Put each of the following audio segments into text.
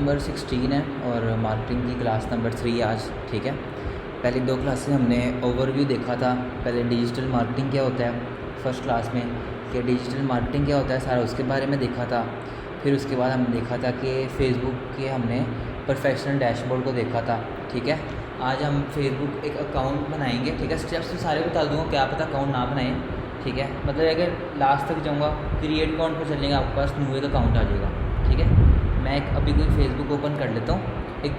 Number 16 है और marketing की क्लास नंबर 3 आज। ठीक है, पहले 2 क्लासेस हमने ओवरव्यू देखा था। पहले डिजिटल मार्केटिंग क्या होता है फर्स्ट क्लास में, कि डिजिटल मार्केटिंग क्या होता है सारा उसके बारे में देखा था। फिर उसके बाद हमने देखा था कि फ़ेसबुक के हमने प्रोफेशनल डैशबोर्ड को देखा था। ठीक है, आज हम फेसबुक एक अकाउंट बनाएंगे। ठीक है, स्टेप्स तो सारे बता दूँगा, क्या पता अकाउंट ना बनाएं। ठीक है, मतलब अगर लास्ट तक जाऊँगा क्रिएट अकाउंट पर चलेंगे आपके पास न्यू एक अकाउंट आ जाएगा। ठीक है, मैं अभी कोई फेसबुक ओपन कर लेता हूँ, एक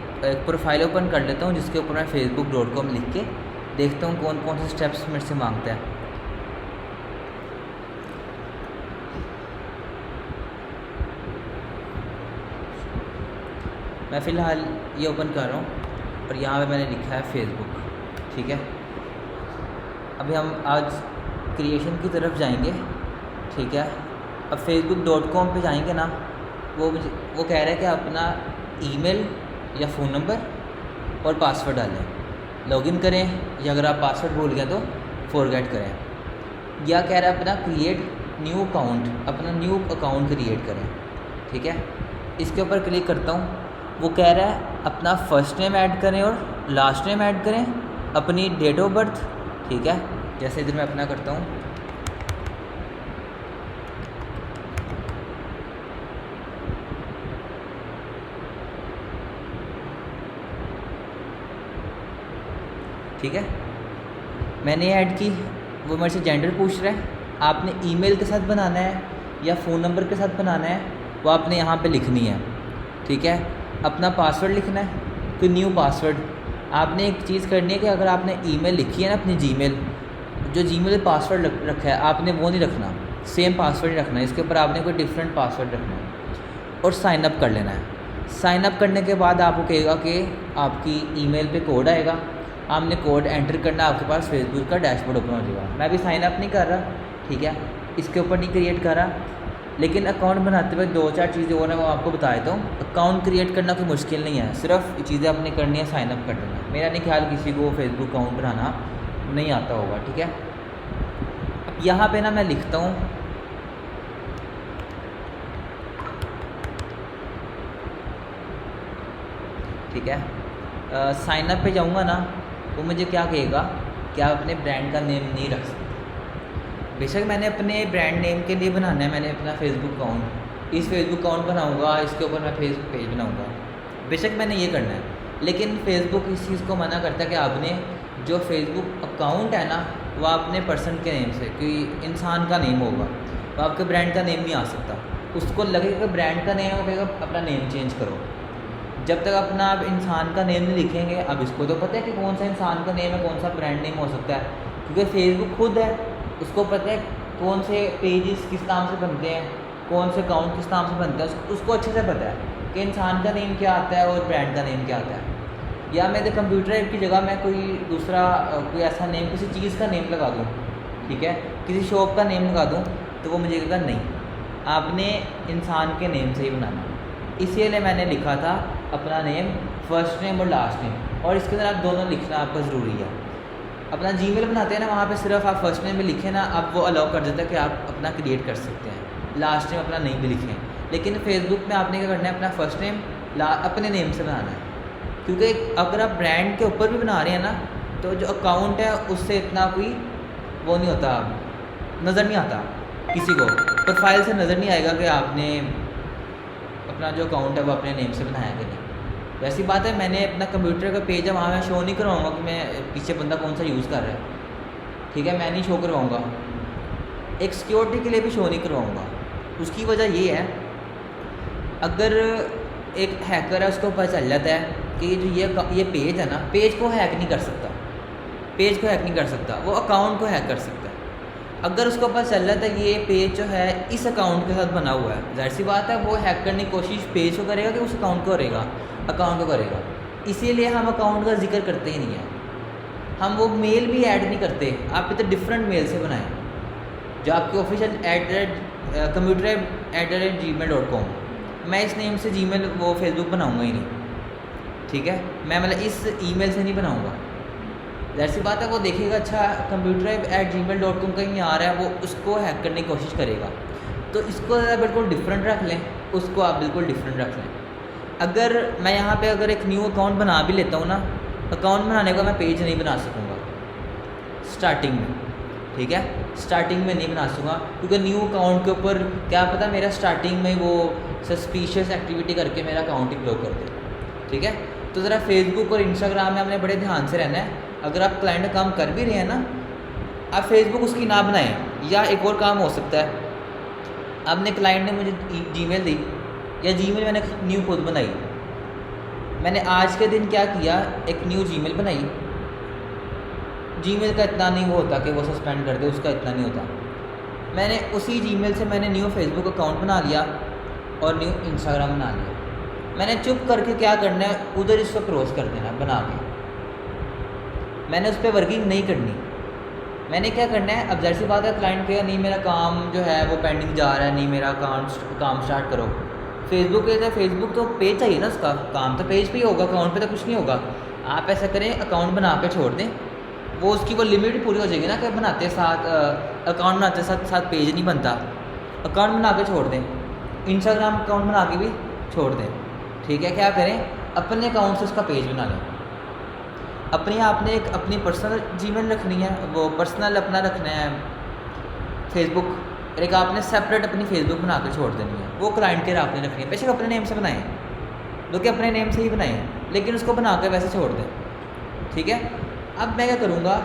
प्रोफाइल ओपन कर लेता हूँ जिसके ऊपर मैं facebook.com लिख के देखता हूँ कौन कौन से स्टेप्स मेरे से मांगता है। मैं फ़िलहाल ये ओपन कर रहा हूँ और यहाँ पे मैंने लिखा है फेसबुक। ठीक है, अभी हम आज क्रिएशन की तरफ जाएंगे। ठीक है, अब facebook.com पे जाएंगे ना, वो कह रहा है कि अपना ईमेल या फ़ोन नंबर और पासवर्ड डालें, लॉगिन करें, या अगर आप पासवर्ड भूल गए तो फॉरगेट करें। या कह रहा है अपना क्रिएट न्यू अकाउंट, अपना न्यू अकाउंट क्रिएट करें। ठीक है, इसके ऊपर क्लिक करता हूँ। वो कह रहा है अपना फर्स्ट नेम ऐड करें और लास्ट नेम ऐड करें, अपनी डेट ऑफ बर्थ। ठीक है, जैसे इधर मैं अपना करता हूँ, ठीक है, मैंने ऐड की। वो मेरे से जेंडर पूछ रहा है, आपने ईमेल के साथ बनाना है या फ़ोन नंबर के साथ बनाना है, वो आपने यहाँ पे लिखनी है। ठीक है, अपना पासवर्ड लिखना है, तो न्यू पासवर्ड। आपने एक चीज़ करनी है कि अगर आपने ईमेल लिखी है ना अपनी जीमेल, जो जीमेल पासवर्ड रखा है आपने वो नहीं रखना, सेम पासवर्ड ही रखना है, इसके ऊपर आपने कोई डिफरेंट पासवर्ड रखना है और साइन अप कर लेना है। साइन अप करने के बाद आपको कहेगा कि आपकी ईमेल पे कोड आएगा, आपने कोड एंटर करना, आपके पास फेसबुक का डैशबोर्ड ओपन हो जाएगा। मैं भी साइन अप नहीं कर रहा, ठीक है, इसके ऊपर नहीं क्रिएट कर रहा, लेकिन अकाउंट बनाते हुए 2-4 चीज़ें और हैं वो आपको बता देता हूँ। अकाउंट क्रिएट करना कोई मुश्किल नहीं है, सिर्फ चीज़ें आपने करनी है, साइन अप कर देना। मेरा नहीं ख्याल किसी को फेसबुक अकाउंट बनाना नहीं आता होगा। ठीक है, अब यहाँ पे ना मैं लिखता हूँ ठीक है, साइन अप पे जाऊँगा ना तो मुझे क्या कहेगा कि आप अपने ब्रांड का नेम नहीं रख सकते। बेशक मैंने अपने ब्रांड नेम के लिए बनाना है, मैंने अपना फेसबुक अकाउंट, इस फेसबुक अकाउंट बनाऊंगा, इसके ऊपर मैं फेसबुक पेज बनाऊंगा, बेशक मैंने ये करना है। लेकिन फेसबुक इस चीज़ को मना करता है कि आपने जो फेसबुक अकाउंट है ना वो आपने पर्सन के नेम से, कोई इंसान का नेम होगा, तो आपके ब्रांड का नेम नहीं आ सकता। उसको लगेगा ब्रांड का नेम होगा, अपना नेम चेंज करो। जब तक अपना आप इंसान का नेम नहीं लिखेंगे, अब इसको तो पता है कि कौन सा इंसान का नेम है, कौन सा ब्रांड नेम हो सकता है, क्योंकि फेसबुक खुद है, उसको पता है कौन से पेजेस किस नाम से बनते हैं, कौन से अकाउंट किस नाम से बनते हैं, उसको अच्छे से पता है कि इंसान का नेम क्या आता है और ब्रांड का नेम क्या आता है। या मेरे कंप्यूटर ऐप की जगह मैं कोई दूसरा कोई ऐसा नेम, किसी चीज़ का नेम लगा दूँ, ठीक है, किसी शॉप का नेम लगा दूँ, तो वो मुझे कहेगा नहीं, आपने इंसान के नेम से ही बनाना। इसीलिए मैंने लिखा था अपना नेम, फर्स्ट नेम और लास्ट नेम, और इसके अंदर आप दोनों लिखना आपका ज़रूरी है। अपना जीमेल बनाते हैं ना, वहाँ पे सिर्फ आप फर्स्ट नेम में लिखें ना, आप वो अलाउ कर देता है कि आप अपना क्रिएट कर सकते हैं, लास्ट नेम अपना नहीं भी लिखें। लेकिन फेसबुक में आपने क्या करना है, अपना फर्स्ट नेम अपने नेम से बनाना है, क्योंकि अगर आप ब्रांड के ऊपर भी बना रहे हैं ना, तो जो अकाउंट है उससे इतना कोई वो नहीं होता, नज़र नहीं आता किसी को, प्रोफाइल से नज़र नहीं आएगा कि आपने अपना जो अकाउंट है वो अपने नेम से बनाया कि नहीं। वैसी बात है, मैंने अपना कंप्यूटर का पेज है, वहाँ मैं शो नहीं करवाऊँगा कि मैं पीछे बंदा कौन सा यूज़ कर रहा है, ठीक है, मैं नहीं शो करवाऊँगा, एक सिक्योरिटी के लिए भी शो नहीं करवाऊँगा। उसकी वजह ये है, अगर एक हैकर है उसको पता चल जाता है कि जो ये पेज है ना, पेज को हैक नहीं कर सकता, पेज को हैक नहीं कर सकता, वो अकाउंट को हैक कर सकता है। अगर उसको पता चल जाता है ये पेज जो है इस अकाउंट के साथ बना हुआ है, जाहिर सी बात है वो हैक करने की कोशिश पेज को करेगा कि उस अकाउंट को करेगा, अकाउंट को करेगा। इसीलिए हम अकाउंट का जिक्र करते ही नहीं है, हम वो मेल भी ऐड नहीं करते। आप इतने डिफरेंट मेल से बनाएं, जो आपके ऑफिशियल computer@gmail.com, मैं इस नेम से जीमेल वो फेसबुक बनाऊँगा ही नहीं, ठीक है, मैं मतलब इस ईमेल से नहीं बनाऊँगा। जैसी बात है वो देखेगा अच्छा computer@gmail.com कहीं आ रहा है, वो उसको हैक करने की कोशिश करेगा। तो इसको बिल्कुल डिफरेंट रख लें, उसको आप बिल्कुल डिफरेंट रख लें। अगर मैं यहाँ पे अगर एक न्यू अकाउंट बना भी लेता हूँ ना, अकाउंट बनाने का मैं पेज नहीं बना सकूँगा स्टार्टिंग में, ठीक है, स्टार्टिंग में नहीं बना सकूँगा, क्योंकि न्यू अकाउंट के ऊपर क्या पता मेरा स्टार्टिंग में वो सस्पिशियस एक्टिविटी करके मेरा अकाउंट ही ब्लॉक कर दे, ठीक है। तो ज़रा फेसबुक और इंस्टाग्राम में हमने बड़े ध्यान से रहना है। अगर आप क्लाइंट काम कर भी रहे हैं ना, आप फेसबुक उसकी ना बनाएं। या एक और काम हो सकता है, आपने क्लाइंट ने मुझे जीमेल दी या जीमेल मैंने न्यू खुद बनाई, मैंने आज के दिन क्या किया, एक न्यू जीमेल बनाई। जीमेल का इतना नहीं वो होता कि वो सस्पेंड कर दे, उसका इतना नहीं होता। मैंने उसी जीमेल से मैंने न्यू फेसबुक अकाउंट बना लिया और न्यू इंस्टाग्राम बना लिया। मैंने चुप करके क्या करना है, उधर इसको क्रॉस कर देना बना के, मैंने उस पर वर्किंग नहीं करनी। मैंने क्या करना है, अब जैसी बात है क्लाइंट कहेगा नहीं मेरा काम जो है वो पेंडिंग जा रहा है, नहीं मेरा काम स्टार्ट करो। फेसबुक के फेसबुक तो पेज चाहिए ना, उसका काम तो पेज पे ही होगा, अकाउंट पे तो कुछ नहीं होगा। आप ऐसा करें, अकाउंट बना के छोड़ दें, वो उसकी वो लिमिट पूरी हो जाएगी ना कि बनाते साथ अकाउंट बनाते साथ साथ पेज नहीं बनता। अकाउंट बना के छोड़ दें, इंस्टाग्राम अकाउंट बना के भी छोड़ दें, ठीक है। क्या करें, अपने अकाउंट से उसका पेज बना लें। अपनी आपने एक अपनी पर्सनल जीमेल रखनी है, वो पर्सनल अपना रखना है फेसबुक, एक आपने सेपरेट अपनी फेसबुक बना के छोड़ देनी है, वो क्लाइंट के आपने रखनी है। बेशक अपने नेम से बनाएं, जो कि अपने नेम से ही बनाएं, लेकिन उसको बना के वैसे छोड़ दें, ठीक है। अब मैं क्या करूँगा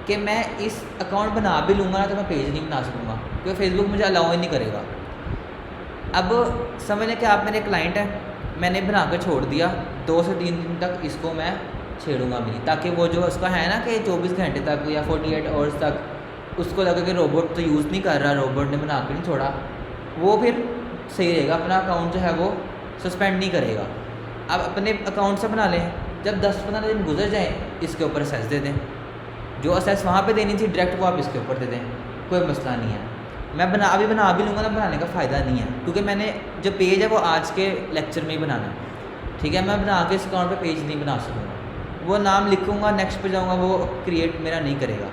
कि मैं इस अकाउंट बना भी लूँगा ना तो मैं पेज नहीं बना सकूँगा, क्योंकि फेसबुक मुझे अलाउ ही नहीं करेगा। अब समझ लें कि आप मेरे क्लाइंट हैं, मैंने बना कर छोड़ दिया, 2 से 3 दिन तक इसको मैं छेड़ूंगा भी नहीं, ताकि वो जो उसका है ना कि 24 घंटे तक या 48 आवर्स तक उसको लगे कि रोबोट तो यूज़ नहीं कर रहा, रोबोट ने बना कर नहीं छोड़ा, वो फिर सही रहेगा, अपना अकाउंट जो है वो सस्पेंड नहीं करेगा। आप अपने अकाउंट से बना लें, जब 10-15 दिन गुजर जाएँ इसके ऊपर असेस दे दें, जो असेस वहाँ पे देनी थी डायरेक्ट वो आप इसके ऊपर दे दें, कोई मसला नहीं है। मैं अभी बना भी लूँगा ना, बनाने का फ़ायदा नहीं है, क्योंकि मैंने जो पेज है वो आज के लेक्चर में ही बनाना है, ठीक है। मैं बना के इस अकाउंट पे पेज नहीं बना सकूँगा, वो नाम लिखूँगा नेक्स्ट पे जाऊँगा, वो क्रिएट मेरा नहीं करेगा।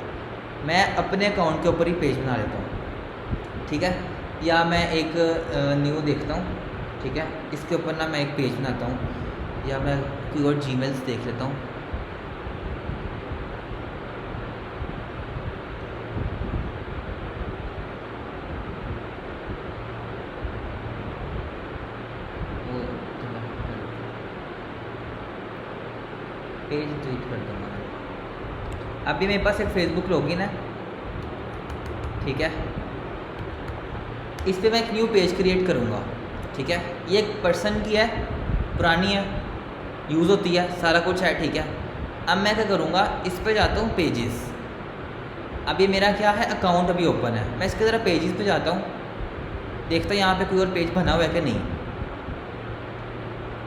मैं अपने अकाउंट के ऊपर ही पेज बना लेता हूँ, ठीक है। या मैं एक न्यू देखता हूँ, ठीक है, इसके ऊपर ना मैं एक पेज बनाता हूँ, या मैं कोई और जीमेल्स देख लेता हूँ। पेज डिलीट कर दूँगा। अभी मेरे पास एक फेसबुक लॉगिन है, ठीक है, इस पर मैं एक न्यू पेज क्रिएट करूँगा, ठीक है। ये एक पर्सन की है, पुरानी है, यूज़ होती है, सारा कुछ है, ठीक है। अब मैं क्या करूँगा, इस पर जाता हूँ पेजेस। अब ये मेरा क्या है, अकाउंट अभी ओपन है, मैं इसके ज़रा पेजेस पे जाता हूँ, देखता हूँ यहाँ पे कोई और पेज बना हुआ है कि नहीं।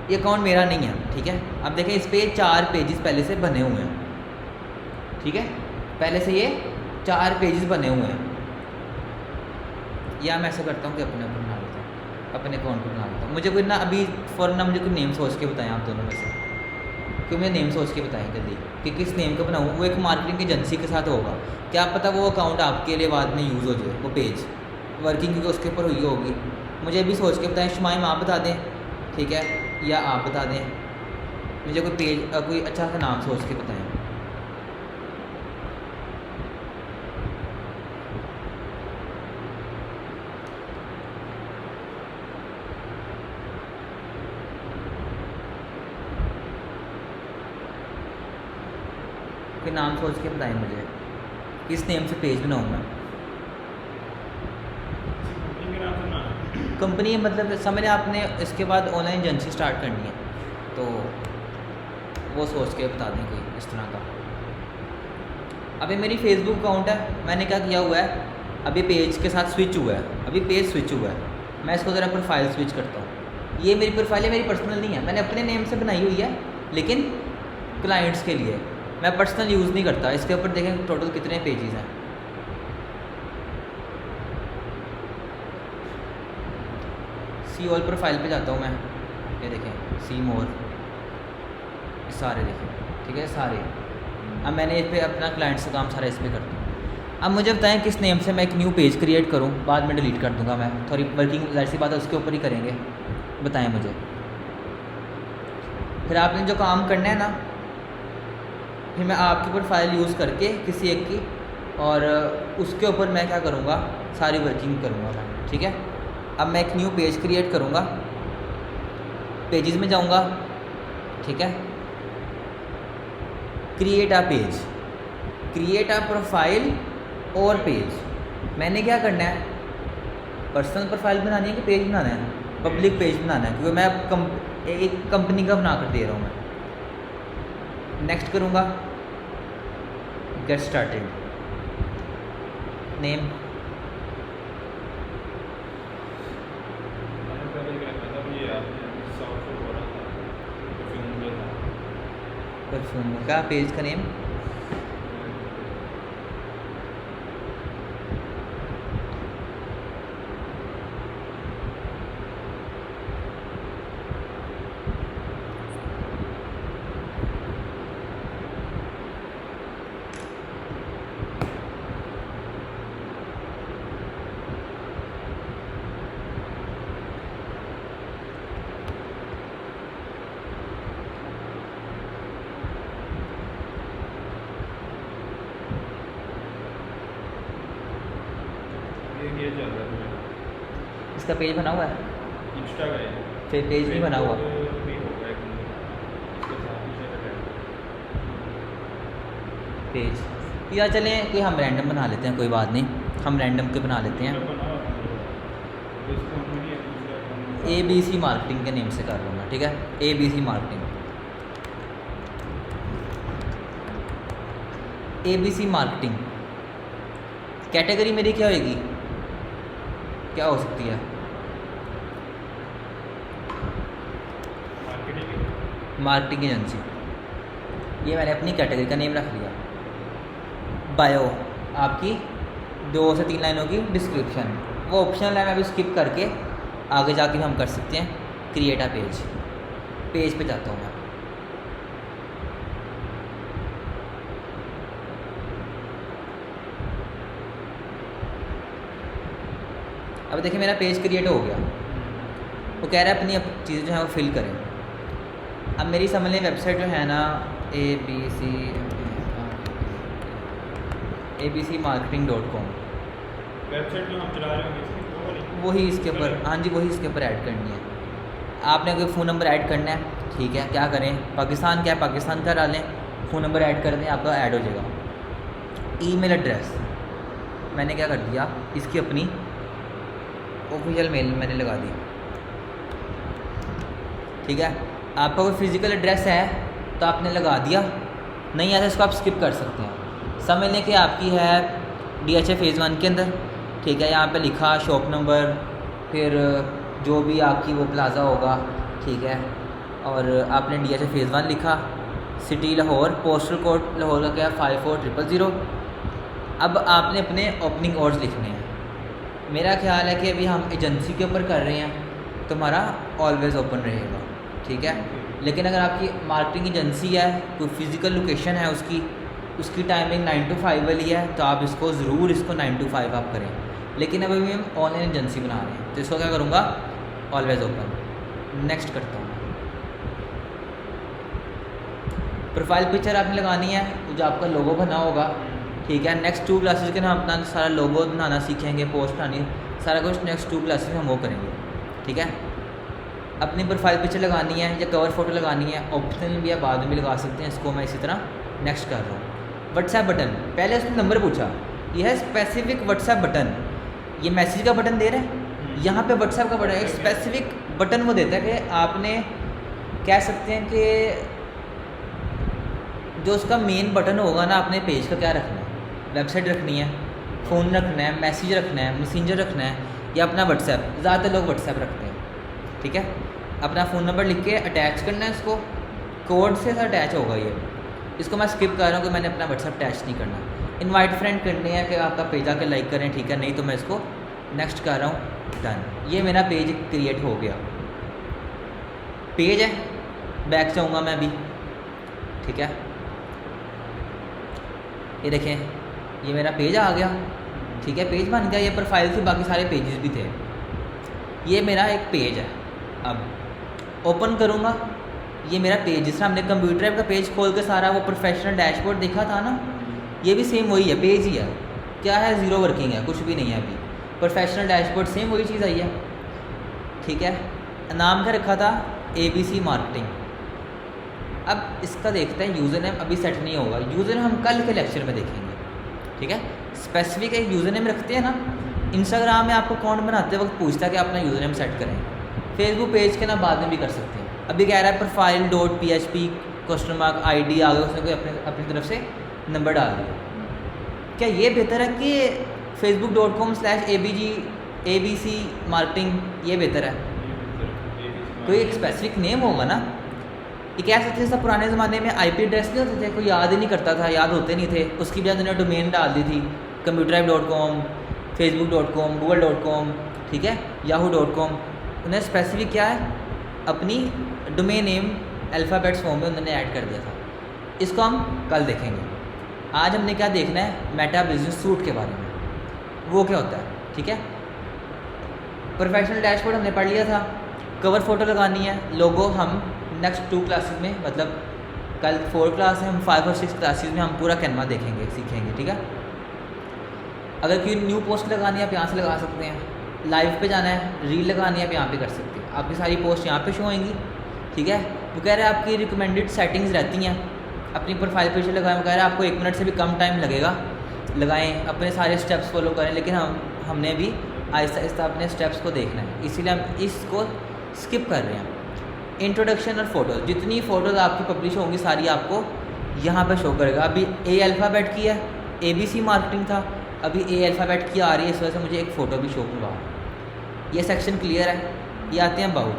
ये अकाउंट मेरा नहीं है, ठीक है। अब देखें इस पर 4 पेजेस पहले से बने हुए हैं, ठीक है, पहले से ये 4 पेजेस बने हुए हैं। या मैं ऐसा करता हूँ कि अपने ऊपर बना लेता हूँ, अपने अकाउंट पर बना लेता हूँ। मुझे कोई ना अभी फ़ौरन ना मुझे कोई नेम सोच के बताएं आप दोनों में से, क्यों मुझे नेम सोच के बताएं जल्दी कि किस नेम का बनाऊँ। वो एक मार्केटिंग एजेंसी के साथ होगा, क्या पता वो अकाउंट आपके लिए बाद में यूज़ हो जाए, वो पेज वर्किंग क्योंकि उसके ऊपर हुई होगी। मुझे भी सोच के बताएं, शुमाइम आप बता दें, ठीक है, या आप बता दें, मुझे कोई पेज कोई अच्छा सा नाम सोच के बताएं। कोई नाम सोच के बताएं मुझे, किस नेम से पेज बनाऊँ मैं। कंपनी मतलब समझ आपने, इसके बाद ऑनलाइन एजेंसी स्टार्ट करनी है तो वो सोच के बता दें कोई इस तरह का। अभी मेरी फेसबुक अकाउंट है, मैंने क्या किया हुआ है, अभी पेज के साथ स्विच हुआ है, अभी पेज स्विच हुआ है। मैं इसको ज़रा प्रोफाइल स्विच करता हूँ। ये मेरी प्रोफाइल है, मेरी पर्सनल नहीं है, मैंने अपने नेम से बनाई हुई है, लेकिन क्लाइंट्स के लिए मैं पर्सनल यूज़ नहीं करता। इसके ऊपर देखें टोटल कितने पेजेस हैं। सी ऑल प्रोफाइल पे जाता हूँ मैं, ये देखें सी मोर, सारे देखें, ठीक है सारे। अब मैंने इस पर अपना क्लाइंट्स का काम सारा इस पर करता हूँ। अब मुझे बताएं किस नेम से मैं एक न्यू पेज क्रिएट करूँ, बाद में डिलीट कर दूँगा मैं, थोड़ी वर्किंग ऐसी बात है उसके ऊपर ही करेंगे, बताएं मुझे। फिर आपने जो काम करना है ना, फिर मैं आपकी प्रोफाइल यूज़ करके किसी एक की, और उसके ऊपर मैं क्या करूँगा, सारी वर्किंग करूँगा मैं, ठीक है। अब मैं एक न्यू पेज क्रिएट करूँगा, पेजेस में जाऊँगा, ठीक है, create a page, create a profile और पेज। मैंने क्या करना है, पर्सनल प्रोफाइल बनानी है कि पेज बनाना है, पब्लिक पेज बनाना है, क्योंकि मैं एक कंपनी का बना कर दे रहा हूँ मैं। नेक्स्ट करूँगा, गेट स्टार्टेड, नेम, परफ्यूम का पेज का नेम, ये चल रहा है मेरा। इसका पेज बना हुआ है, इंस्टा का है, फिर पेज नहीं बना हुआ, भी होगा एक मिनट, इसके साथ ही चल रहा पेज या चलें कि हम रैंडम बना लेते हैं, कोई बात नहीं, हम रैंडम के बना लेते हैं। ABC मार्केटिंग के नेम से कर लूँगा, ठीक है, ABC marketing, ABC marketing. Category मेरी क्या होएगी, क्या हो सकती है, मार्केटिंग एजेंसी, ये मैंने अपनी कैटेगरी का नेम रख लिया। बायो आपकी 2 से 3 लाइनों की डिस्क्रिप्शन, वो ऑप्शनल है, मैं अभी स्किप करके आगे जाके भी हम कर सकते हैं। क्रिएट अ पेज, पेज पे जाता हूँ मैं, अब देखिए मेरा पेज क्रिएट हो गया। वो कह रहा है अपनी चीज़ें जो है वो फिल करें। अब मेरी समझ लें वेबसाइट जो है ना, abcmarketing.com, वेबसाइट जो हम चला रहे होंगे वही इसके ऊपर, हाँ जी वही इसके ऊपर ऐड करनी है। आपने कोई फ़ोन नंबर ऐड करना है, ठीक है, क्या करें, पाकिस्तान क्या है, पाकिस्तान का डालें, फ़ोन नंबर ऐड कर दें, आपका ऐड हो जाएगा। ईमेल एड्रेस मैंने क्या कर दिया, इसकी अपनी ऑफिशियल मेल मैंने लगा दी, ठीक है। आपका कोई फिज़िकल एड्रेस है तो आपने लगा दिया, नहीं है तो इसको आप स्किप कर सकते हैं। समझ लें कि आपकी है DHA फेज़ 1 के अंदर, ठीक है, यहाँ पे लिखा शॉप नंबर, फिर जो भी आपकी वो प्लाज़ा होगा, ठीक है, और आपने DHA फेज़ 1 लिखा, city Lahore, postal code Lahore का क्या है 54000। अब आपने अपने ओपनिंग आवर्स लिखने हैं। मेरा ख्याल है कि अभी हम एजेंसी के ऊपर कर रहे हैं तो हमारा ऑलवेज़ ओपन रहेगा, ठीक है। लेकिन अगर आपकी मार्केटिंग एजेंसी है, कोई फिज़िकल लोकेशन है उसकी टाइमिंग 9 to 5 वाली है, तो आप इसको ज़रूर इसको 9 to 5 आप करें। लेकिन अभी हम ऑनलाइन एजेंसी बना रहे हैं तो इसको क्या करूँगा, ऑलवेज़ ओपन। नेक्स्ट करता हूँ, प्रोफाइल पिक्चर आपने लगानी है, जो आपका लोगो बना होगा, ठीक है। नेक्स्ट 2 क्लासेस के हम अपना सारा लोगो बनाना सीखेंगे, पोस्ट बनानी, सारा कुछ नेक्स्ट 2 क्लासेस में हम वो करेंगे, ठीक है। अपनी प्रोफाइल पिक्चर लगानी है या कवर फोटो लगानी है, ऑप्शनल भी या बाद में भी लगा सकते हैं, इसको मैं इसी तरह नेक्स्ट कर रहा हूँ। व्हाट्सएप बटन, पहले उसने नंबर पूछा, यह है स्पेसिफिक व्हाट्सएप बटन, ये मैसेज का बटन दे रहे हैं, यहाँ पे व्हाट्सएप का बटन, एक स्पेसिफिक बटन वो देता है कि आपने कह सकते हैं कि जो उसका मेन बटन होगा ना, अपने पेज का क्या रखना है, वेबसाइट रखनी है, फ़ोन रखना है, मैसेज रखना है, मैसेंजर रखना है, या अपना व्हाट्सएप, ज़्यादातर लोग व्हाट्सएप रखते हैं, ठीक है। अपना फ़ोन नंबर लिख के अटैच करना है, इसको कोड से अटैच होगा ये, इसको मैं स्किप कर रहा हूँ कि मैंने अपना व्हाट्सएप अटैच नहीं करना। इनवाइट फ्रेंड करनी है कि आपका पेज आके लाइक करें, ठीक है, नहीं तो मैं इसको नेक्स्ट कर रहा हूँ, डन। ये मेरा पेज क्रिएट हो गया, पेज है, बैक जाऊँगा मैं अभी, ठीक है। ये देखें, ये मेरा पेज आ गया, ठीक है, पेज बन गया। ये प्रोफाइल थी, बाकी सारे पेजेस भी थे, ये मेरा एक पेज है। अब ओपन करूँगा, ये मेरा पेज, जिस तरह हमने कंप्यूटर ऐप का पेज खोल के सारा वो प्रोफेशनल डैशबोर्ड देखा था ना, ये भी सेम वही है, पेज ही है। क्या है, ज़ीरो वर्किंग है, कुछ भी नहीं है अभी। प्रोफेशनल डैशबोर्ड सेम वही चीज़ आई है, ठीक है। नाम क्या रखा था, ABC मार्केटिंग। अब इसका देखते हैं, यूज़र नेम अभी सेट नहीं होगा, यूज़र नेम हम कल के लेक्चर में देखेंगे, ठीक है। स्पेसिफिक एक यूज़र नेम रखते हैं ना, इंस्टाग्राम में आपको अकाउंट बनाते वक्त पूछता है कि अपना यूज़र नेम सेट करें। फेसबुक पेज के ना बाद में भी कर सकते हैं। अभी कह रहा है profile.php ID आ गया, उसने कोई अपनी तरफ से नंबर डाल दिया। क्या ये बेहतर है कि facebook.com/ABC मार्केटिंग, ये बेहतर है? कोई एक स्पेसिफिक नेम होगा ना। ये कह सकते जैसा पुराने ज़माने में IP एड्रेस नहीं होते थे, कोई याद ही नहीं करता था, याद होते नहीं थे, उसकी बजाय उन्होंने डोमेन डाल दी थी, computerhype.com, facebook.com, google.com, ठीक है, yahoo.com। उन्हें स्पेसिफिक क्या है, अपनी डोमेन नेम अल्फ़ाबेट्स फॉर्म में उन्होंने ऐड कर दिया था। इसको हम कल देखेंगे। आज हमने क्या देखना है, मेटा बिजनेस सूट के बारे में, वो क्या होता है, ठीक है। प्रोफेशनल डैशबोर्ड हमने पढ़ लिया था, कवर फ़ोटो लगानी है, लोगो हम नेक्स्ट 2 क्लासेस में, मतलब कल 4 क्लास है, हम 5 और 6 क्लासेस में हम पूरा कैनवा देखेंगे, सीखेंगे, ठीक है। अगर कोई न्यू पोस्ट लगानी है आप यहाँ से लगा सकते हैं, लाइव पे जाना है, रील लगानी है आप यहाँ पे कर सकते हैं, आपकी सारी पोस्ट यहाँ पे शो होंगी, ठीक है। वो कह रहे हैं आपकी रिकमेंडेड सेटिंग्स रहती हैं, अपनी प्रोफाइल पिक्चर लगाएं, वो कह रहे हैं आपको 1 मिनट से भी कम टाइम लगेगा, लगाएं, अपने सारे स्टेप्स फॉलो करें, लेकिन हमने भी आहिस्ता आहिस्ता अपने स्टेप्स को देखना है, इसीलिए हम इसको स्किप कर रहे हैं। इंट्रोडक्शन और फ़ोटोज़, जितनी फ़ोटोज़ आपकी पब्लिश होंगी सारी आपको यहाँ पे शो करेगा। अभी A अल्फ़ाबेट की है, ABC मार्केटिंग था, अभी A अल्फ़ाबेट की आ रही है, इस वजह से मुझे एक फ़ोटो भी शो करवा। ये सेक्शन क्लियर है। ये आते हैं अबाउट।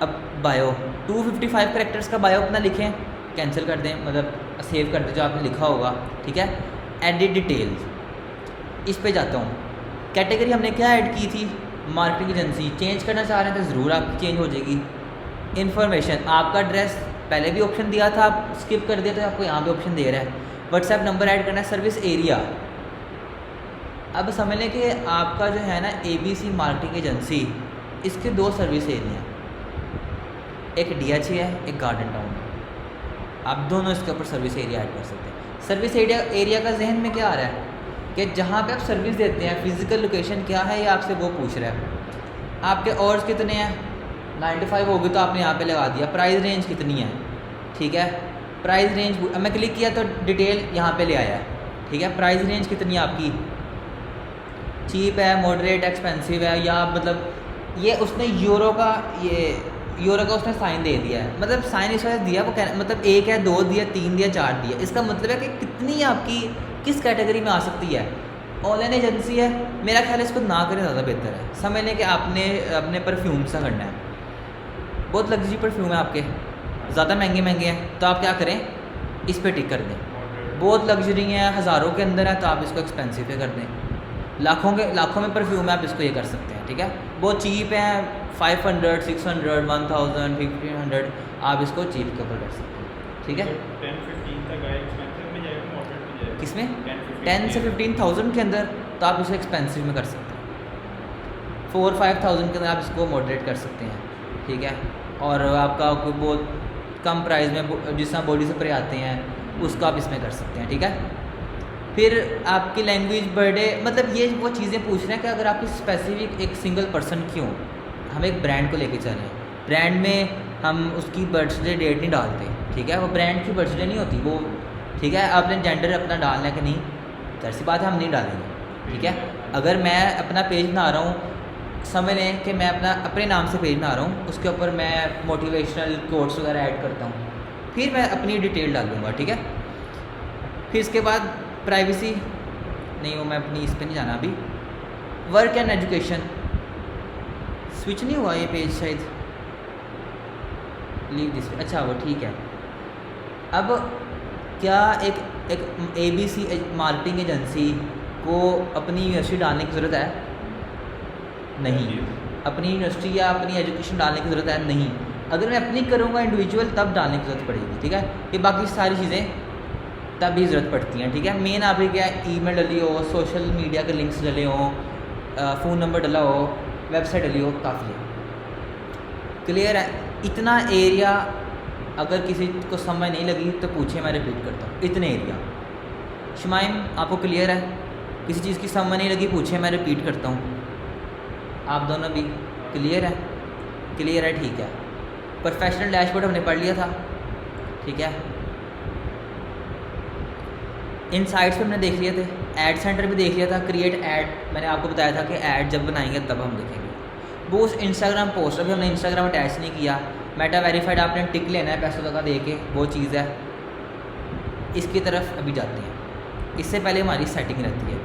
अब बायो, 255 कैरेक्टर्स का बायो अपना लिखें, कैंसिल कर दें, मतलब सेव कर दें जो आपने लिखा होगा, ठीक है। एडिट डिटेल्स, इस पे जाता हूँ। कैटेगरी हमने क्या ऐड की थी, मार्केटिंग एजेंसी। चेंज करना चाह रहे हैं तो ज़रूर आपकी चेंज हो जाएगी। इन्फॉर्मेशन, आपका एड्रेस पहले भी ऑप्शन दिया था, आप स्किप कर दिया तो आपको यहाँ पे ऑप्शन दे रहा है। व्हाट्सएप नंबर ऐड करना है। सर्विस एरिया, अब समझ लें कि आपका जो है ना ABC मार्केटिंग एजेंसी, इसके 2 सर्विस एरिया हैं, एक DHA है, एक गार्डन टाउन है। आप दोनों इसके ऊपर सर्विस एरिया ऐड कर सकते हैं। सर्विस एरिया का जहन में क्या आ रहा है कि जहाँ पे आप सर्विस देते हैं, फिजिकल लोकेशन क्या है, ये आपसे वो पूछ रहा है। आपके आवर्स कितने हैं, 9 to 5 होगी तो आपने यहाँ पे लगा दिया। प्राइस रेंज कितनी है, ठीक है, प्राइस रेंज, अब मैं क्लिक किया तो डिटेल यहाँ पे ले आया, ठीक है। प्राइस रेंज कितनी है आपकी, चीप है, मॉडरेट, एक्सपेंसिव है, या मतलब ये उसने यूरो का उसने साइन दे दिया है, मतलब साइन इस वजह से दिया, वो मतलब 1 है, 2 दिया, 3 दिया, 4 दिया। इसका मतलब है कि कितनी आपकी किस कैटेगरी में आ सकती है। ऑनलाइन एजेंसी है, मेरा ख्याल है इसको ना करें ज़्यादा बेहतर है। समझ लें कि आपने अपने परफ्यूम से करना है, बहुत लग्जरी परफ्यूम है आपके, ज़्यादा महंगे हैं, तो आप क्या करें, इस पर टिक कर दें। बहुत लग्जरी है, हज़ारों के अंदर है, तो आप इसको एक्सपेंसिव पे कर दें। लाखों में परफ्यूम है, आप इसको ये कर सकते हैं, ठीक है। बहुत चीप है, 500, 600, 1000, 1500, आप इसको चीप के ऊपर कर सकते हैं, ठीक है। 10-15 तक आए, एक्सपेंसिव में जाएगा, मॉडरेट में जाएगा। किसमें 10 से 15,000 के अंदर, तो आप इसे एक्सपेंसिव में कर सकते हैं। 4-5,000 के अंदर आप इसको मॉडरेट कर सकते हैं, ठीक है। और आपका कोई बहुत कम प्राइस में जिस तरह बॉडी स्प्रे आते हैं, उसको आप इसमें कर सकते हैं, ठीक है। फिर आपकी लैंग्वेज, बर्थडे, मतलब ये वो चीज़ें पूछ रहे हैं कि अगर आपकी स्पेसिफिक एक सिंगल पर्सन की हो, हम एक ब्रांड को लेके चल रहे हैं, ब्रांड में हम उसकी बर्थडे डेट नहीं डालते, ठीक है, वो ब्रांड की बर्थडे नहीं होती वो, ठीक है। आपने जेंडर अपना डालना है कि नहीं, जैसी बात है हम नहीं डालेंगे, ठीक है। अगर मैं अपना पेज बना रहा हूँ, समझ लें कि मैं अपने नाम से पेज बना रहा हूँ, उसके ऊपर मैं मोटिवेशनल कोट्स वगैरह ऐड करता हूँ, फिर मैं अपनी डिटेल डालूँगा, ठीक है। फिर इसके बाद प्राइवेसी नहीं, वो मैं अपनी इस पर नहीं जाना अभी। वर्क एंड एजुकेशन, स्विच नहीं हुआ ये पेज शायद, लीव दिस, अच्छा वो ठीक है। अब क्या एक ABC मार्केटिंग एजेंसी को अपनी यूनिवर्सिटी डालने की ज़रूरत है? नहीं। अपनी यूनिवर्सिटी या अपनी एजुकेशन डालने की ज़रूरत है? नहीं। अगर मैं अपनी करूँगा इंडिविजुअल, तब डालने की ज़रूरत पड़ेगी, ठीक है। ये बाकी सारी चीज़ें तब भी ज़रूरत पड़ती हैं, ठीक है। मेन आपकी क्या है, ईमेल डली हो, सोशल मीडिया के लिंक्स डले हों, फ़ोन नंबर डला हो, वेबसाइट डली हो, काफ़ी है। क्लियर है। इतना एरिया अगर किसी को समझ नहीं लगी तो पूछे, मैं रिपीट करता हूँ, इतने एरिया। शमाइम आपको क्लियर है? किसी चीज़ की समझ नहीं लगी पूछे, मैं रिपीट करता हूँ। आप दोनों भी क्लियर है? क्लियर है, ठीक है। प्रोफेशनल डैशबोर्ड हमने पढ़ लिया था, ठीक है। इनसाइट्स पे हमने देख लिए थे, ऐड सेंटर भी देख लिया था, क्रिएट ऐड मैंने आपको बताया था कि ऐड जब बनाएंगे तब हम देखेंगे। वो इंस्टाग्राम पोस्ट, अभी हमने इंस्टाग्राम अटैच नहीं किया। मेटा वेरीफाइड आपने टिक लेना है पैसों का दे के, वो चीज़ है। इसकी तरफ अभी जाते हैं, इससे पहले हमारी सेटिंग रहती है,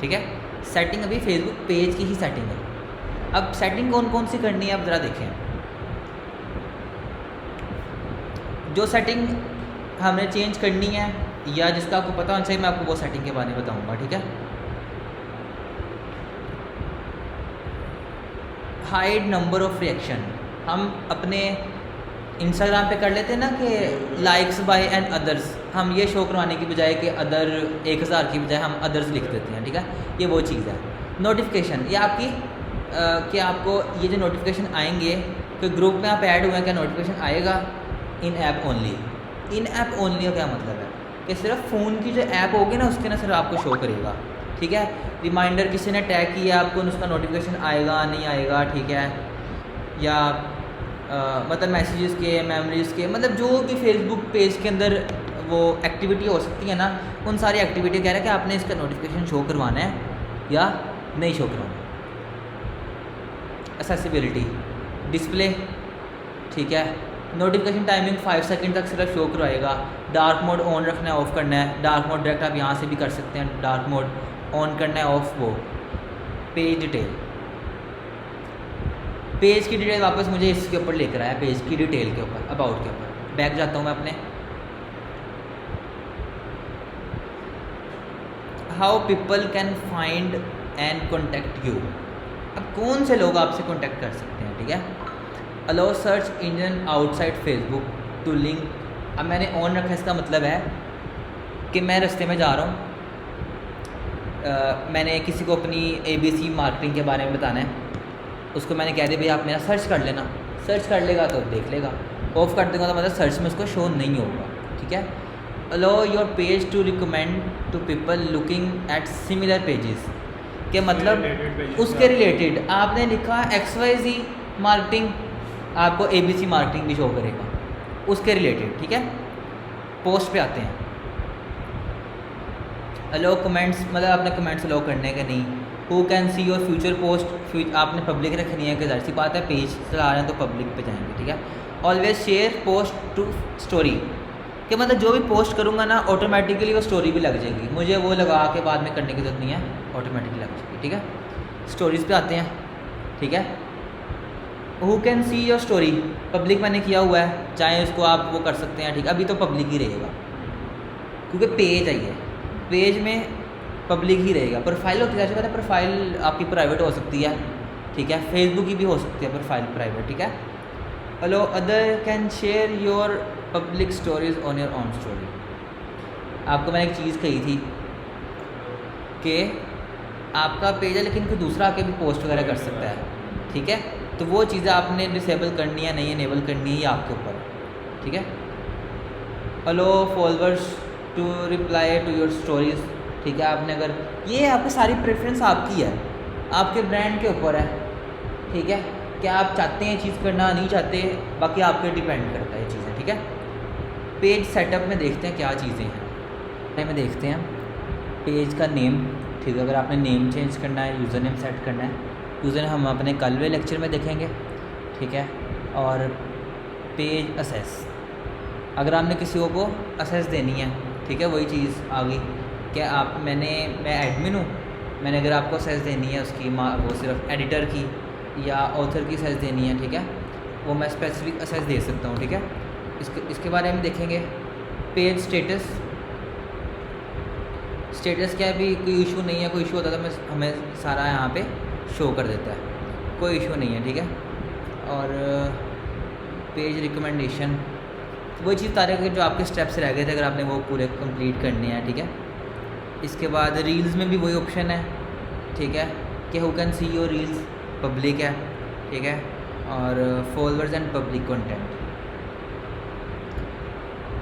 ठीक है। सेटिंग अभी फेसबुक पेज की ही सेटिंग है। अब सेटिंग कौन कौन सी करनी है आप ज़रा देखें। जो सेटिंग हमने चेंज करनी है या जिसका आपको पता होना चाहिए, मैं आपको वो सेटिंग के बारे में बताऊंगा, ठीक है। हाइड नंबर ऑफ रिएक्शन, हम अपने इंस्टाग्राम पे कर लेते हैं ना कि लाइक्स बाय एंड अदर्स, हम ये शो करवाने की बजाय कि अदर 1000 की बजाय हम अदर्स लिख देते हैं, ठीक है। ये वो चीज़ है। नोटिफिकेशन, ये आपकी कि आपको ये जो नोटिफिकेशन आएंगे, कोई ग्रुप में आप ऐड हुए हैं, क्या नोटिफिकेशन आएगा? इन ऐप ओनली। इन ऐप ओनली का क्या मतलब है कि सिर्फ फ़ोन की जो ऐप होगी ना उसके ना सिर्फ आपको शो करेगा, ठीक है। रिमाइंडर किसी ने टैग किया आपको, उसका नोटिफिकेशन आएगा नहीं आएगा, ठीक है। या मतलब मैसेजेस के, मेमोरीज़ के, मतलब जो भी फेसबुक पेज के अंदर वो एक्टिविटी हो सकती है ना, उन सारी एक्टिविटी कह रहा है कि आपने इसका नोटिफिकेशन शो करवाना है या नहीं शो करवाना। एक्सेसिबिलिटी, डिस्प्ले, ठीक है। नोटिफिकेशन टाइमिंग 5 सेकंड तक सिर्फ शो करवाएगा। डार्क मोड ऑन रखना है, ऑफ़ करना है। डार्क मोड डायरेक्ट आप यहाँ से भी कर सकते हैं, डार्क मोड ऑन करना है, ऑफ। वो पेज डिटेल, पेज की डिटेल वापस मुझे इसके ऊपर लेकर आया, पेज की डिटेल के ऊपर, अबाउट के ऊपर। बैक जाता हूँ मैं अपने। How people can find and contact you, अब कौन से लोग आपसे कॉन्टेक्ट कर सकते हैं, ठीक है। Allow search engine outside Facebook to link, अब मैंने ऑन रखा है, इसका मतलब है कि मैं रास्ते में जा रहा हूँ, मैंने किसी को अपनी ABC मार्केटिंग के बारे में बताना है, उसको मैंने कह दिया भाई आप मेरा सर्च कर लेना, सर्च कर लेगा तो देख लेगा, ऑफ कर देगा तो मतलब सर्च में उसको शो नहीं होगा, ठीक है। Allow your page to recommend to people looking at similar pages, के मतलब उसके रिलेटेड आपने लिखा XYZ मार्केटिंग, आपको ABC मार्केटिंग भी शो करेगा उसके रिलेटेड, ठीक है। पोस्ट पे आते हैं। अलो कमेंट्स, मतलब आपने कमेंट्स अलो करने के नहीं। Who can see your future post, आपने पब्लिक रखनी है कि जाहिर सी बात है पेज चला रहे हैं तो पब्लिक पे जाएंगे, ठीक है। Always share post to story, कि मतलब जो भी पोस्ट करूँगा ना ऑटोमेटिकली वो स्टोरी भी लग जाएगी, मुझे वो लगा के बाद में करने की जरूरत नहीं है, ऑटोमेटिकली लग जाएगी, ठीक है। स्टोरीज़ पे आते हैं, ठीक है। Who can see your story, public मैंने किया हुआ है, चाहे उसको आप वो कर सकते हैं, ठीक है। अभी तो पब्लिक ही रहेगा क्योंकि पेज है ये, पेज में पब्लिक ही रहेगा। प्रोफाइल होती है, जैसे कहते हैं प्रोफाइल आपकी प्राइवेट हो सकती है, ठीक है। फेसबुक की भी हो सकती है प्रोफाइल प्राइवेट, ठीक है। Hello other can share your public stories on your on story, आपको मैंने एक चीज़ कही थी कि आपका पेज है लेकिन कोई दूसरा आके भी पोस्ट वगैरह कर सकता है, ठीक है। तो वो चीज़ें आपने डिसेबल करनी है नहीं इनेबल करनी है, ये आपके ऊपर, ठीक है। Allow followers to reply to your stories, ठीक है। आपने अगर ये आपकी सारी प्रेफरेंस आपकी है, आपके ब्रांड के ऊपर है, ठीक है। क्या आप चाहते हैं चीज़ करना, नहीं चाहते, बाकी आप पे डिपेंड करता है ये चीज़ें, ठीक है। पेज सेटअप में देखते हैं क्या चीज़ें हैं, में देखते हैं पेज का नेम, ठीक है। अगर आपने नेम चेंज करना है, यूज़र नेम सेट करना है, यूज़र हम अपने कल वाले लेक्चर में देखेंगे, ठीक है। और पेज असेस, अगर आपने किसी को असेस देनी है, ठीक है, वही चीज़ आ गई कि आप मैं एडमिन हूँ, मैंने अगर आपको असेस देनी है उसकी वो सिर्फ एडिटर की या ऑथर की असेस देनी है, ठीक है, वो मैं स्पेसिफिक असेस दे सकता हूँ, ठीक है। इसके बारे में देखेंगे। पेज स्टेटस, स्टेटस क्या है, भी कोई इशू नहीं है, कोई इशू होता तो हमें सारा यहाँ पे शो कर देता है, कोई इशू नहीं है, ठीक है। और पेज रिकमेंडेशन, वो चीज़ तारे के जो आपके स्टेप्स रह गए थे अगर आपने वो पूरे कंप्लीट करने हैं, ठीक है। इसके बाद रील्स में भी वही ऑप्शन है, ठीक है, कि who can see your reels, public है, ठीक है। और followers and public content,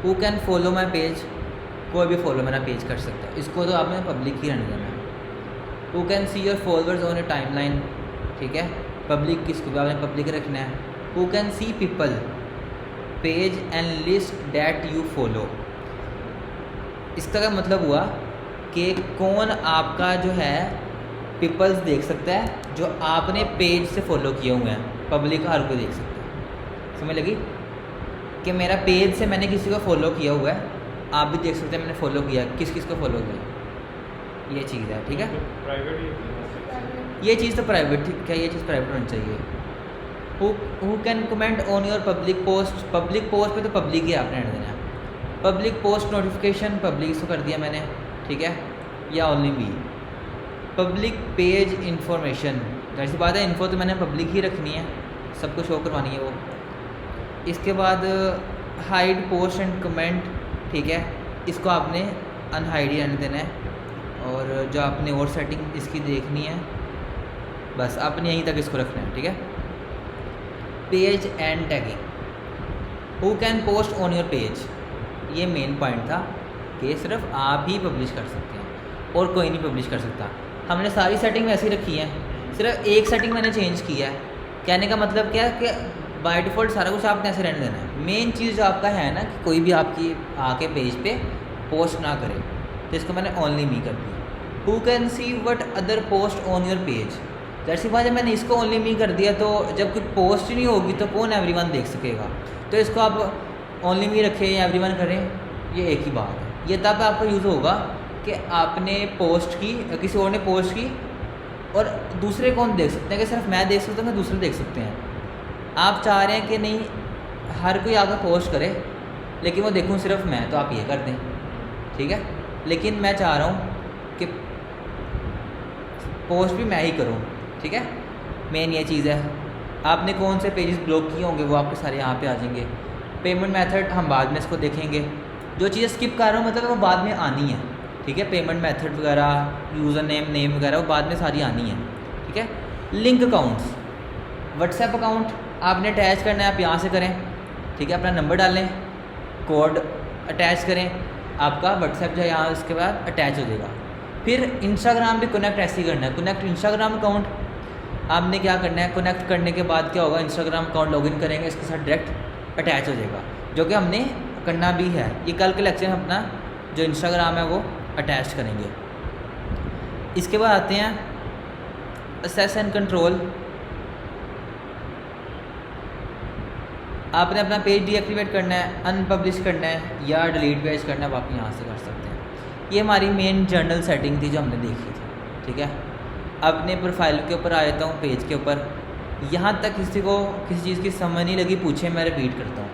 who can follow my page, कोई भी फॉलो मेरा पेज कर सकता है, इसको तो आपने पब्लिक ही रहने देना है। Who can see your followers on your timeline, ठीक है, पब्लिक किसको भी आपने पब्लिक रखना है। Who can see people page and list that you follow, इसका क्या मतलब हुआ कि कौन आपका जो है पीपल्स देख सकता है जो आपने पेज से फॉलो किए हुए हैं, पब्लिक हर कोई देख सकता है। समझ लगी कि मेरा पेज से मैंने किसी को फॉलो किया हुआ है, आप भी देख सकते हैं मैंने फॉलो किया, किस किस को फॉलो किया, ये चीज़ है, ठीक है। प्राइवेट ही ये चीज़ तो प्राइवेट, ठीक है, ये चीज़ प्राइवेट होनी चाहिए। Who can comment on your public post, public post पे तो पब्लिक ही आपने रहने देना है। पब्लिक पोस्ट नोटिफिकेशन पब्लिक इसको कर दिया मैंने, ठीक है, या only me. Public page information, जैसी बात है, इन्फो तो मैंने पब्लिक ही रखनी है, सब कुछ शो करवानी है वो। इसके बाद हाइड पोस्ट एंड कमेंट, ठीक है, इसको आपने अनहाइड ही रहने देना है। और जो आपने और सेटिंग इसकी देखनी है, बस आपने यहीं तक इसको रखना है, ठीक है। Page and tagging, who can post on your page, ये मेन पॉइंट था कि सिर्फ आप ही पब्लिश कर सकते हैं और कोई नहीं पब्लिश कर सकता। हमने सारी सेटिंग वैसी रखी है, सिर्फ एक सेटिंग मैंने चेंज की है। कहने का मतलब क्या है कि बाय डिफ़ॉल्ट सारा कुछ आपने ऐसे रहने देना है। मेन चीज़ जो आपका है ना कि कोई भी आपकी आके पेज पे पोस्ट ना करे, तो इसको मैंने ओनली मी कर दिया। Who can see what other post on your page, जैसी बात है, मैंने इसको ओनली मी कर दिया, तो जब कोई पोस्ट ही नहीं होगी तो कौन एवरीवन देख सकेगा। तो इसको आप ओनली मी रखें या एवरीवन करें, ये एक ही बात है। ये तब आपका यूज़ होगा कि आपने पोस्ट की, किसी और ने पोस्ट की और दूसरे कौन देख सकते हैं, कि सिर्फ मैं देख सकता हूँ, दूसरे देख सकते हैं। आप चाह रहे हैं कि नहीं हर कोई आकर पोस्ट करे लेकिन वो देखूँ सिर्फ मैं, तो आप ये कर दें, ठीक है। लेकिन मैं चाह रहा हूँ कि पोस्ट भी मैं ही करूँ, ठीक है। मेन ये चीज़ है। आपने कौन से पेजेस ब्लॉक किए होंगे वो आपके सारे यहाँ पे आ जाएंगे। पेमेंट मेथड हम बाद में इसको देखेंगे, जो चीज़ें स्किप कर रहा हूँ मतलब वो बाद में आनी है, ठीक है। पेमेंट मेथड वगैरह, यूज़र नेम, नेम वगैरह वो बाद में सारी आनी है, ठीक है। लिंक अकाउंट्स, व्हाट्सएप अकाउंट आपने अटैच करना है, आप यहाँ से करें, ठीक है। अपना नंबर डालें, कोड अटैच करें, आपका व्हाट्सएप जो है यहाँ उसके बाद अटैच हो जाएगा। फिर इंस्टाग्राम भी कनेक्ट ऐसे ही करना है, कनेक्ट इंस्टाग्राम अकाउंट। आपने क्या करना है, कनेक्ट करने के बाद क्या होगा, इंस्टाग्राम अकाउंट लॉगिन करेंगे, इसके साथ डायरेक्ट अटैच हो जाएगा, जो कि हमने करना भी है। ये कल के लेक्चर में अपना जो इंस्टाग्राम है वो अटैच करेंगे। इसके बाद आते हैं असेस एंड कंट्रोल। आपने अपना पेज डीएक्टिवेट करना है, अनपब्लिश करना है या डिलीट पेज करना है, आप यहाँ से कर सकते हैं। ये हमारी मेन जनरल सेटिंग थी जो हमने देखी थी, ठीक है। अपने प्रोफाइल के ऊपर आ जाता हूँ, पेज के ऊपर। यहाँ तक किसी को किसी चीज़ की समझ नहीं लगी, पूछे, मैं रिपीट करता हूँ।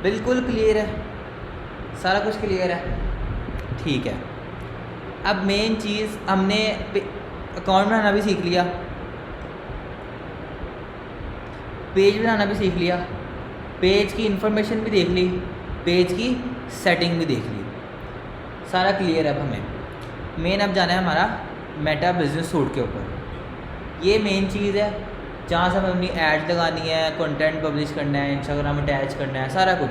बिल्कुल क्लियर है, सारा कुछ क्लियर है, ठीक है। अब मेन चीज़ हमने अकाउंट बनाना भी सीख लिया, पेज बनाना भी सीख लिया, पेज की इन्फॉर्मेशन भी देख ली, पेज की सेटिंग भी देख ली, सारा क्लियर है। अब हमें मेन अब जाना है हमारा मेटा बिजनेस सूट के ऊपर। ये मेन चीज़ है जहाँ से हमें अपनी ऐड लगानी है, कंटेंट पब्लिश करना है, इंस्टाग्राम अटैच करना है, सारा कुछ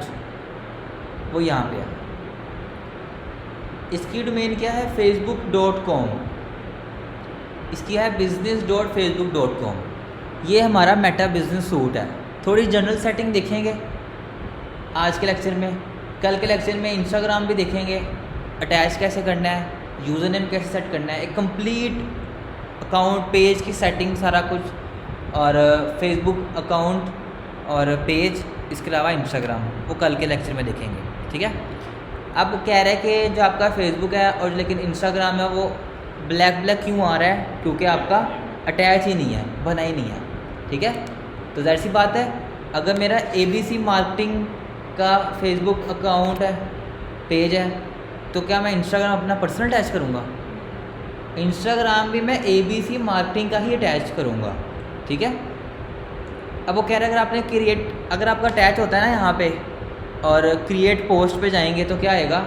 वो यहाँ पे है। इसकी डोमेन क्या है, facebook.com, इसकी है business.facebook.com। ये हमारा मेटा बिजनेस सूट है। थोड़ी जनरल सेटिंग देखेंगे आज के लेक्चर में, कल के लेक्चर में इंस्टाग्राम भी देखेंगे, अटैच कैसे करना है, यूज़र नेम कैसे सेट करना है, एक कंप्लीट अकाउंट पेज की सेटिंग सारा कुछ, और फेसबुक अकाउंट और पेज, इसके अलावा इंस्टाग्राम, वो कल के लेक्चर में देखेंगे, ठीक है। अब कह रहे हैं कि जो आपका फेसबुक है और लेकिन इंस्टाग्राम है वो ब्लैक ब्लैक क्यों आ रहा है, क्योंकि आपका अटैच ही नहीं है, बना ही नहीं है, ठीक है। तो ज़ाहिर सी बात है, अगर मेरा ABC मार्केटिंग का फेसबुक अकाउंट है, पेज है, तो क्या मैं इंस्टाग्राम अपना पर्सनल अटैच करूँगा? इंस्टाग्राम भी मैं ABC मार्केटिंग का ही अटैच करूँगा, ठीक है। अब वो कह रहे हैं अगर आपने अगर आपका अटैच होता है ना यहाँ पे और क्रिएट पोस्ट पे जाएंगे तो क्या आएगा,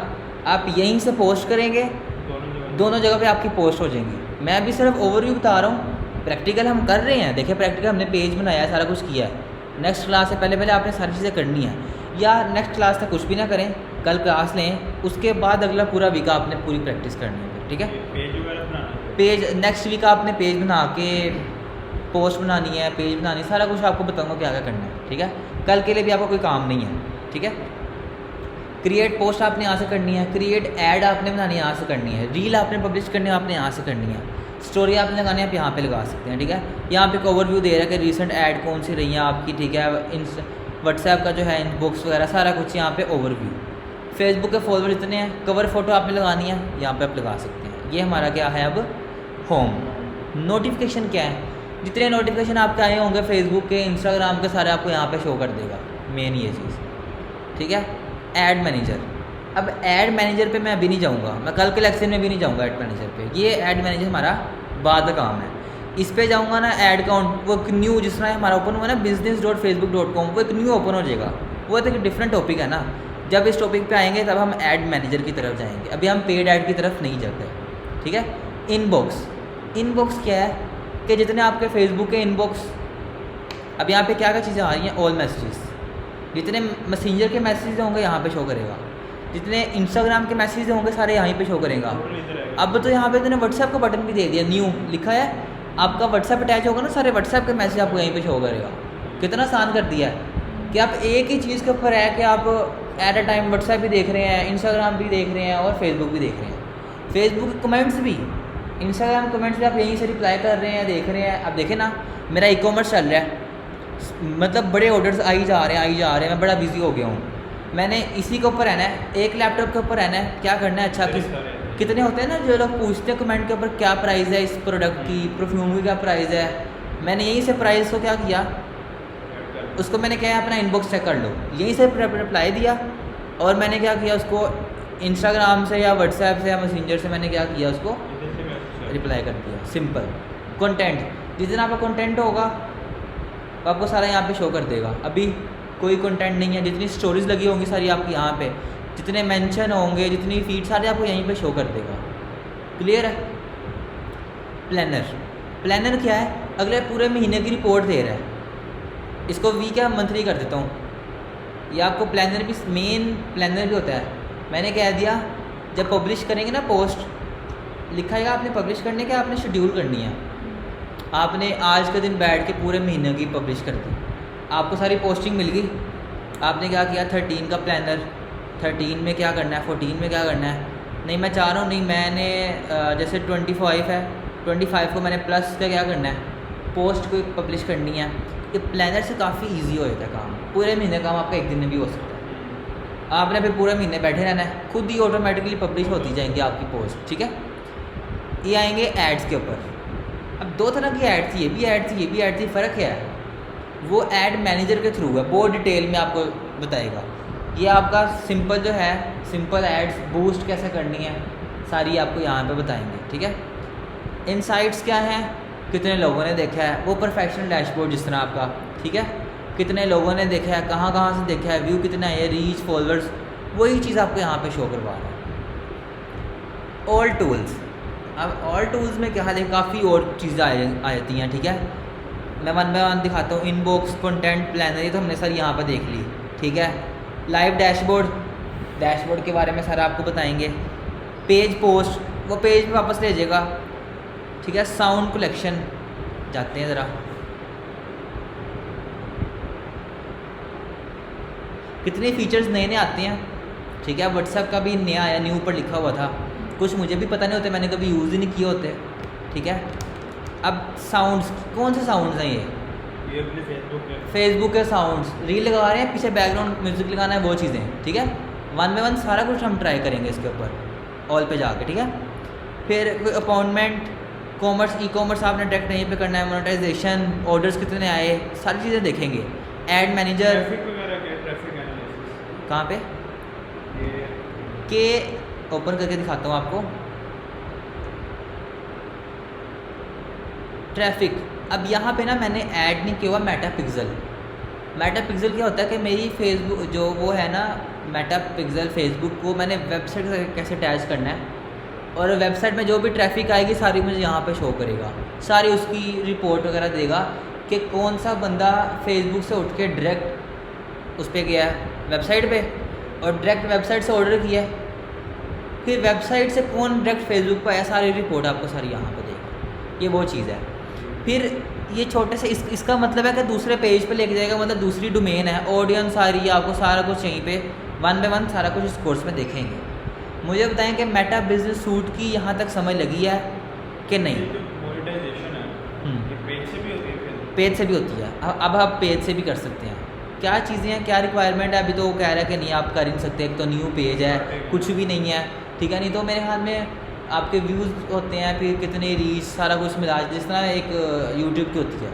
आप यहीं से पोस्ट करेंगे, दोनों जगह पे आपकी पोस्ट हो जाएंगी। मैं अभी सिर्फ ओवरव्यू बता रहा हूँ, प्रैक्टिकल हम कर रहे हैं। देखिए प्रैक्टिकल हमने पेज बनाया है, सारा कुछ किया है, नेक्स्ट क्लास से पहले आपने सारी चीज़ें करनी है, या नेक्स्ट क्लास तक कुछ भी ना करें, कल क्लास लें, उसके बाद अगला पूरा वीक आपने पूरी प्रैक्टिस करनी है, ठीक है। पेज वगैरह बनाना है, पेज नेक्स्ट वीक आपने पेज बना के पोस्ट बनानी है, पेज बनानी, सारा कुछ आपको बताऊंगा क्या क्या करना है, ठीक है। कल के लिए भी आपको कोई काम नहीं है, ठीक है। क्रिएट पोस्ट आपने यहाँ से करनी है, क्रिएट ऐड आपने बनानी है यहाँ से करनी है, रील आपने पब्लिश करनी है आपने यहाँ से करनी है, स्टोरी आपने लगानी है आप यहाँ पे लगा सकते हैं, ठीक है। यहाँ पे एक ओवरव्यू दे रहा है कि रीसेंट ऐड कौन सी रही है आपकी, ठीक है। व्हाट्सएप का जो है इनबॉक्स वगैरह सारा कुछ यहाँ पे ओवरव्यू। फेसबुक के फॉलोअर जितने हैं, कवर फोटो आपने लगानी है यहाँ पे आप लगा सकते हैं। ये हमारा क्या है अब होम। नोटिफिकेशन क्या है, जितने नोटिफिकेशन आपके आए होंगे फेसबुक के, इंस्टाग्राम के, सारे आपको यहाँ पे शो कर देगा, मेन ये चीज़, ठीक है। ऐड मैनेजर, अब ऐड मैनेजर पे मैं अभी नहीं जाऊँगा, मैं कल के लेक्चर में भी नहीं जाऊँगा ऐड मैनेजर पे, ये ऐड मैनेजर हमारा बाद का काम है। इस पे जाऊँगा ना ऐड अकाउंट, वो एक न्यू जिस तरह हमारा ओपन हुआ ना business.facebook.com, वो एक न्यू ओपन हो जाएगा, वो तो एक डिफरेंट टॉपिक है ना। जब इस टॉपिक पे आएंगे तब हम ऐड मैनेजर की तरफ जाएंगे, अभी हम पेड ऐड की तरफ नहीं जाते, ठीक है। इनबॉक्स क्या है कि जितने आपके फेसबुक के इनबॉक्स, अब यहाँ पे क्या क्या चीज़ें आ रही हैं, ऑल मैसेजेस, जितने मैसेंजर के मैसेज होंगे यहाँ पे शो करेगा, जितने इंस्टाग्राम के मैसेज होंगे सारे यहाँ पे शो करेगा। अब तो यहाँ पे इन्होंने व्हाट्सएप का बटन भी दे दिया, न्यू लिखा है, आपका व्हाट्सएप अटैच होगा ना, सारे व्हाट्सएप के मैसेज आपको यहीं पे शो करेगा। कितना आसान कर दिया है कि आप एक ही चीज़ के ऊपर है कि आप एट अ टाइम व्हाट्सएप भी देख रहे हैं, इंस्टाग्राम भी देख रहे हैं और फेसबुक भी देख रहे हैं। फेसबुक के कमेंट्स भी, इंस्टाग्राम कमेंट्स भी आप यहीं से रिप्लाई कर रहे हैं, देख रहे हैं। अब देखें ना, मेरा ई-कॉमर्स चल रहा है, मतलब बड़े ऑर्डर्स आई जा रहे हैं, मैं बड़ा बिजी हो गया हूँ। मैंने इसी के ऊपर रहना है, एक लैपटॉप के ऊपर रहना है, क्या करना है, अच्छा कितने होते हैं ना जो लोग पूछते हैं कमेंट के ऊपर क्या प्राइस है इस प्रोडक्ट की, परफ्यूम की क्या प्राइस है। मैंने यहीं से प्राइस को क्या किया, उसको मैंने क्या अपना इनबॉक्स चेक कर लो, यहीं से रिप्लाई दिया, और मैंने क्या किया उसको इंस्टाग्राम से या व्हाट्सएप से या मैसेंजर से मैंने क्या किया, उसको रिप्लाई कर दिया। सिंपल। कंटेंट, जितना आपका कंटेंट होगा तो आपको सारा यहाँ पे शो कर देगा। अभी कोई कंटेंट नहीं है, जितनी स्टोरीज लगी होंगी सारी आपकी यहाँ पे, जितने मेंशन होंगे, जितनी फीड, सारे आपको यहीं पे शो कर देगा। क्लियर है। प्लानर क्या है, अगले पूरे महीने की रिपोर्ट दे रहा है, इसको वीक या मंथली कर देता हूँ। या आपको प्लानर भी, मेन प्लानर भी होता है। मैंने कह दिया जब पब्लिश करेंगे ना पोस्ट, लिखाएगा आपने पब्लिश करने के, आपने शेड्यूल करनी है, आपने आज के दिन बैठ के पूरे महीने की पब्लिश कर दी, आपको सारी पोस्टिंग मिल गई। आपने क्या किया, 13 का प्लानर, 13 में क्या करना है, 14 में क्या करना है। नहीं मैं चाह रहा हूँ, नहीं मैंने जैसे 25 है, 25 को मैंने प्लस का क्या करना है, पोस्ट को पब्लिश करनी है। ये प्लानर से काफ़ी इजी हो जाता है काम, पूरे महीने काम आपका एक दिन में भी हो सकता है। आपने फिर पूरे महीने बैठे रहना है, खुद ही ऑटोमेटिकली पब्लिश होती जाएंगी आपकी पोस्ट, ठीक है। ये आएंगे एड्स के ऊपर। अब दो तरह की ऐड थी, ये भी ऐड थी, ये भी ऐड थी। फ़र्क क्या है, वो ऐड मैनेजर के थ्रू है, बहुत डिटेल में आपको बताएगा। ये आपका सिंपल जो है, सिंपल एड्स बूस्ट कैसे करनी है, सारी आपको यहाँ पे बताएंगे, ठीक है। इनसाइट्स क्या हैं, कितने लोगों ने देखा है, वो प्रोफेशनल डैशबोर्ड जिस तरह आपका, ठीक है, कितने लोगों ने देखा है, कहाँ कहाँ से देखा है, व्यू कितना है, रीच, फॉलोअर्स, वही चीज़ आपको यहाँ पे शो करवा रहा है। ऑल टूल्स, अब ऑल टूल्स में क्या है, काफ़ी और चीज़ें आ जाती हैं, ठीक है। मैं वन बाय वन दिखाता हूँ। इनबॉक्स, कंटेंट, प्लानर, ये तो हमने सर यहाँ पर देख ली, ठीक है। लाइव डैशबोर्ड के बारे में सारा आपको बताएंगे। पेज पोस्ट, वो पेज पे वापस ले जाएगा, ठीक है। साउंड कलेक्शन, जाते हैं ज़रा, कितने फीचर्स नए नए आते हैं, ठीक है। व्हाट्सएप का भी नया आया, न्यू पर लिखा हुआ था, कुछ मुझे भी पता नहीं होते, मैंने कभी यूज़ ही नहीं किए होते, ठीक है। अब साउंड्स, कौन से साउंड्स हैं ये अपने फेसबुक के साउंड्स, रील लगा रहे हैं, पीछे बैकग्राउंड म्यूज़िक लगाना है, वो चीज़ें, ठीक है। वन बाय वन सारा कुछ हम ट्राई करेंगे इसके ऊपर, ऑल पे जाके, ठीक है। फिर कोई अपॉइंटमेंट, कॉमर्स, ई-कॉमर्स आपने डायरेक्ट यहीं पे करना है, मोनेटाइजेशन, ऑर्डर्स कितने आए, सारी चीज़ें देखेंगे। ऐड मैनेजर, कहाँ पे के ओपन करके दिखाता हूँ आपको। ट्रैफिक, अब यहाँ पे ना मैंने ऐड नहीं किया हुआ मेटापिक्सल। मेटापिक्सल क्या होता है कि मेरी फेसबुक जो वो है ना, मेटापिक्सल फेसबुक को मैंने वेबसाइट से कैसे अटैच करना है, और वेबसाइट में जो भी ट्रैफिक आएगी सारी मुझे यहाँ पे शो करेगा, सारी उसकी रिपोर्ट वगैरह देगा कि कौन सा बंदा फेसबुक से उठ के डायरेक्ट उस पर गया है वेबसाइट पे और डायरेक्ट वेबसाइट से ऑर्डर किया है, फिर वेबसाइट से कौन डायरेक्ट फेसबुक पर आया, सारी रिपोर्ट आपको सारी यहाँ पे देगा। ये वो चीज़ है। फिर ये छोटे से इसका मतलब है कि दूसरे पेज पे लेके जाएगा, मतलब दूसरी डोमेन है, ऑडियंस सारी, आपको सारा कुछ यहीं पे 1 बाय 1 सारा कुछ इस कोर्स में देखेंगे। मुझे बताएं कि मेटा बिजनेस सूट की यहाँ तक समझ लगी है कि नहीं? मोनेटाइजेशन है ये पेज से भी होती है फिर? पेज से भी होती है। अब आप पेज से भी कर सकते हैं। क्या चीज़ें हैं, क्या रिक्वायरमेंट है, अभी तो वो कह रहा है कि नहीं आप कर ही नहीं सकते, एक तो न्यू पेज है, कुछ भी नहीं है, ठीक है। नहीं तो मेरे ख्याल में आपके व्यूज़ होते हैं, फिर कितने रीच, सारा कुछ मिला जिस तरह एक यूट्यूब की होती है।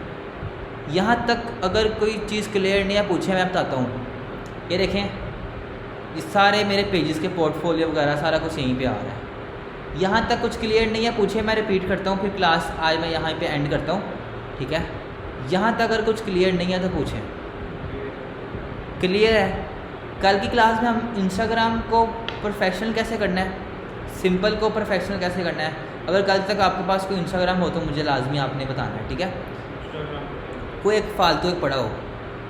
यहाँ तक अगर कोई चीज़ क्लियर नहीं है पूछे, मैं बताता हूँ। ये देखें, ये सारे मेरे पेजेस के पोर्टफोलियो वगैरह सारा कुछ यहीं पे आ रहा है। यहाँ तक कुछ क्लियर नहीं है पूछे, मैं रिपीट करता हूँ, फिर क्लास आज मैं यहाँ पे एंड करता हूँ, ठीक है। यहाँ तक अगर कुछ क्लियर नहीं है तो पूछें। क्लियर है? कल की क्लास में हम इंस्टाग्राम को प्रोफेशनल कैसे करना है, सिंपल को प्रोफेशनल कैसे करना है, अगर कल तक आपके पास कोई इंस्टाग्राम हो तो मुझे लाजमी आपने बताना है, ठीक है। कोई एक फालतू एक पड़ा हो,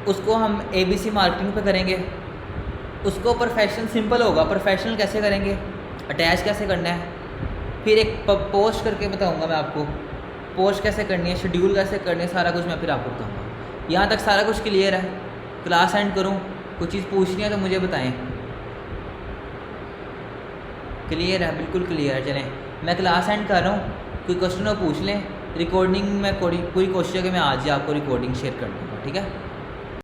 उसको हम ABC मार्केटिंग पे करेंगे, उसको प्रोफेशनल सिंपल होगा, प्रोफेशनल कैसे करेंगे, अटैच कैसे करना है, फिर एक पोस्ट करके बताऊंगा मैं आपको, पोस्ट कैसे करनी है, शेड्यूल कैसे करनी है, सारा कुछ मैं फिर आपको बताऊंगा। यहाँ तक सारा कुछ क्लियर है? क्लास एंड करूँ? कुछ चीज़ पूछनी है तो मुझे बताएं। क्लियर है? बिल्कुल क्लियर है। चलें मैं क्लास एंड कर रहा हूँ, कोई क्वेश्चन हो पूछ लें। रिकॉर्डिंग में पूरी कोशिश है कि मैं आज ही आपको रिकॉर्डिंग शेयर कर दूँगा, ठीक है।